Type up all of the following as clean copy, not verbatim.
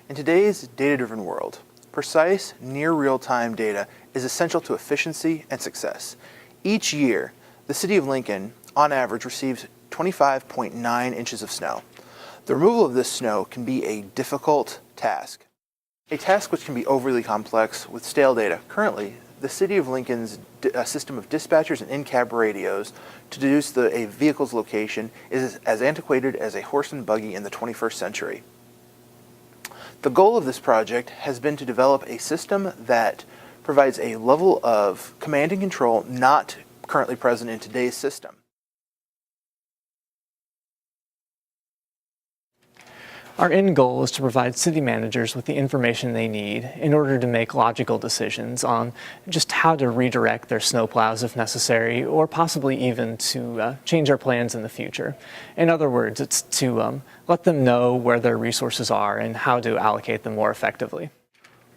In today's data-driven world, precise, near real-time data is essential to efficiency and success. Each year, the City of Lincoln, on average, receives 25.9 inches of snow. The removal of this snow can be a difficult task, a task which can be overly complex with stale data. Currently, the City of Lincoln's system of dispatchers and in-cab radios to deduce a vehicle's location is as antiquated as a horse and buggy in the 21st century. The goal of this project has been to develop a system that provides a level of command and control not currently present in today's system. Our end goal is to provide city managers with the information they need in order to make logical decisions on just how to redirect their snowplows if necessary, or possibly even to change our plans in the future. In other words, it's to let them know where their resources are and how to allocate them more effectively.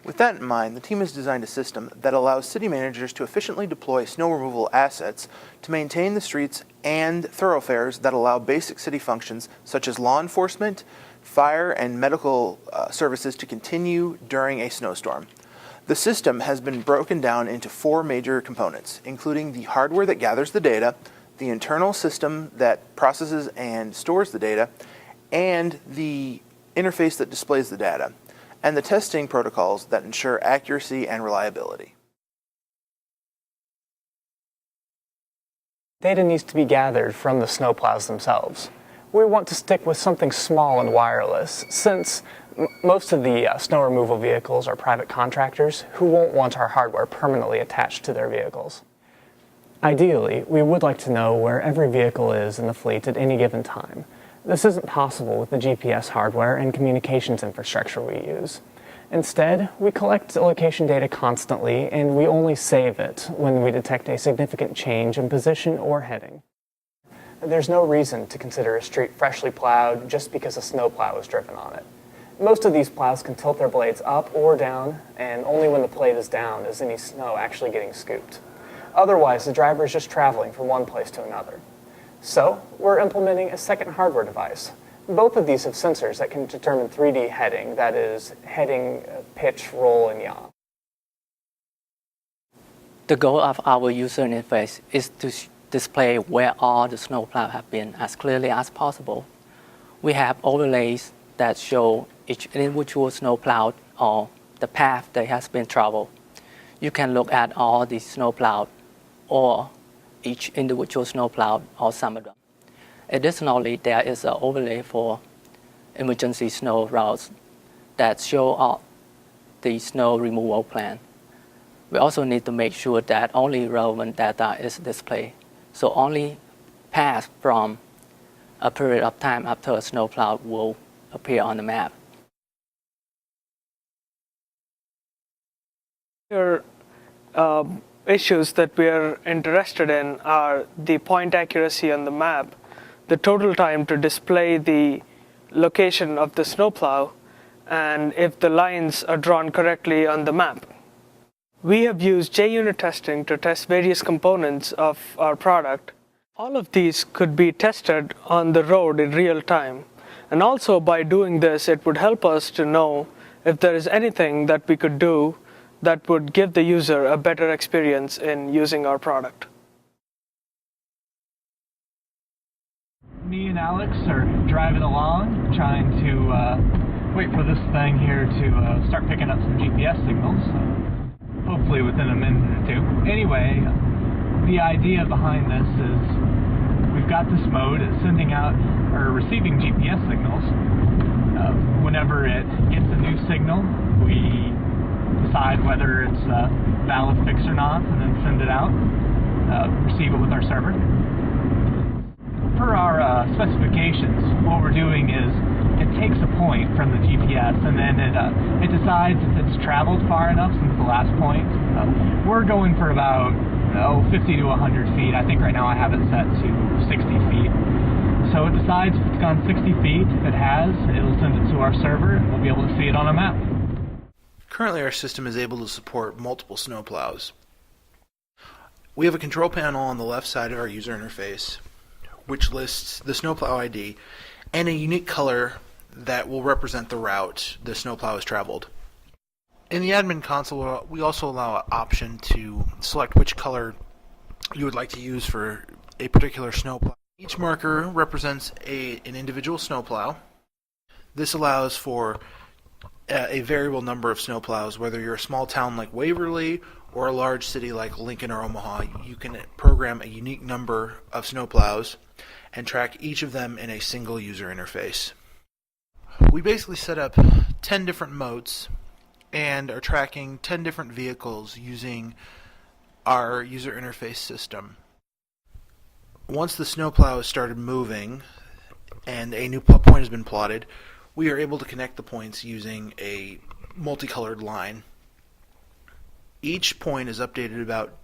With that in mind, the team has designed a system that allows city managers to efficiently deploy snow removal assets to maintain the streets and thoroughfares that allow basic city functions such as law enforcement, fire, and medical services to continue during a snowstorm. The system has been broken down into 4 major components, including the hardware that gathers the data, the internal system that processes and stores the data, and the interface that displays the data, and the testing protocols that ensure accuracy and reliability. Data needs to be gathered from the snowplows themselves. We want to stick with something small and wireless, since most of the snow removal vehicles are private contractors who won't want our hardware permanently attached to their vehicles. Ideally, we would like to know where every vehicle is in the fleet at any given time. This isn't possible with the GPS hardware and communications infrastructure we use. Instead, we collect location data constantly, and we only save it when we detect a significant change in position or heading. There's no reason to consider a street freshly plowed just because a snowplow is driven on it. Most of these plows can tilt their blades up or down, and only when the blade is down is any snow actually getting scooped. Otherwise, the driver is just traveling from one place to another. So, we're implementing a second hardware device. Both of these have sensors that can determine 3D heading, that is, heading, pitch, roll, and yaw. The goal of our user interface is to display where all the snowplow have been as clearly as possible. We have overlays that show each individual snowplow or the path that has been traveled. You can look at all the snowplow or each individual snowplow or some of them. Additionally, there is an overlay for emergency snow routes that show all the snow removal plan. We also need to make sure that only relevant data is displayed. So only paths from a period of time after a snowplow will appear on the map. Your issues that we are interested in are the point accuracy on the map, the total time to display the location of the snowplow, and if the lines are drawn correctly on the map. We have used JUnit testing to test various components of our product. All of these could be tested on the road in real time. And also by doing this, it would help us to know if there is anything that we could do that would give the user a better experience in using our product. Me and Alex are driving along, trying to wait for this thing here to start picking up some GPS signals. Hopefully within a minute or two. Anyway, the idea behind this is we've got this mode, it's sending out or receiving GPS signals. Whenever it gets a new signal, we decide whether it's a valid fix or not, and then send it out, receive it with our server. Per our specifications, what we're doing is it takes a point from the GPS and then it decides if it's traveled far enough since the last point. We're going for about 50 to 100 feet. I think right now I have it set to 60 feet. So it decides if it's gone 60 feet. If it has, it'll send it to our server and we'll be able to see it on a map. Currently, our system is able to support multiple snowplows. We have a control panel on the left side of our user interface, which lists the snowplow ID and a unique color that will represent the route the snowplow has traveled. In the admin console, we also allow an option to select which color you would like to use for a particular snowplow. Each marker represents an individual snowplow. This allows for a variable number of snowplows. Whether you're a small town like Waverly or a large city like Lincoln or Omaha, you can program a unique number of snowplows and track each of them in a single user interface. We basically set up 10 different modes and are tracking 10 different vehicles using our user interface system. Once the snowplow has started moving and a new point has been plotted, we are able to connect the points using a multicolored line. Each point is updated about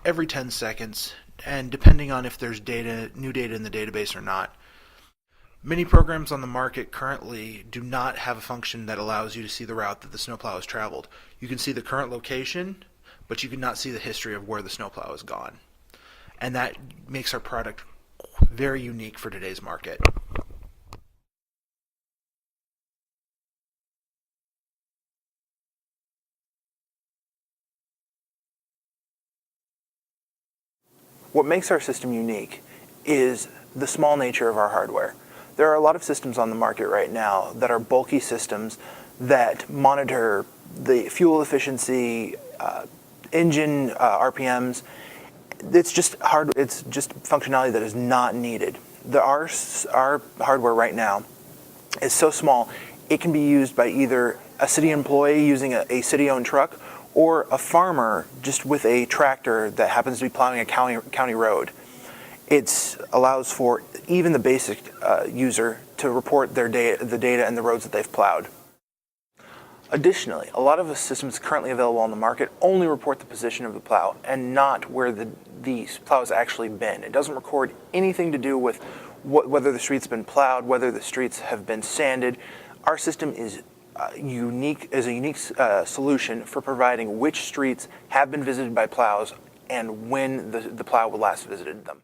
every 10 seconds, and depending on if there's new data in the database or not. Many programs on the market currently do not have a function that allows you to see the route that the snowplow has traveled. You can see the current location, but you cannot see the history of where the snowplow has gone. And that makes our product very unique for today's market. What makes our system unique is the small nature of our hardware. There are a lot of systems on the market right now that are bulky systems that monitor the fuel efficiency, engine RPMs. It's just functionality that is not needed. Our hardware right now is so small, it can be used by either a city employee using a city-owned truck or a farmer just with a tractor that happens to be plowing a county road. It allows for even the basic user to report the data and the roads that they've plowed. Additionally, a lot of the systems currently available on the market only report the position of the plow and not where the plow has actually been. It doesn't record anything to do with whether the street's been plowed, whether the streets have been sanded. Our system is a unique solution for providing which streets have been visited by plows and when the plow last visited them.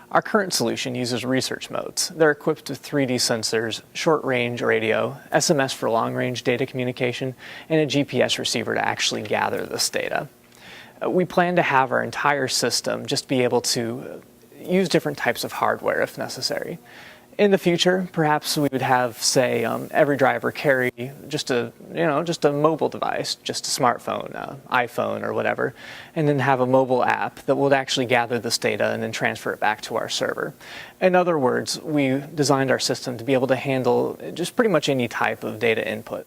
Our current solution uses research modes. They're equipped with 3D sensors, short-range radio, SMS for long-range data communication, and a GPS receiver to actually gather this data. We plan to have our entire system just be able to use different types of hardware if necessary. In the future, perhaps we would have, say, every driver carry just a mobile device, just a smartphone, iPhone or whatever, and then have a mobile app that would actually gather this data and then transfer it back to our server. In other words, we designed our system to be able to handle just pretty much any type of data input.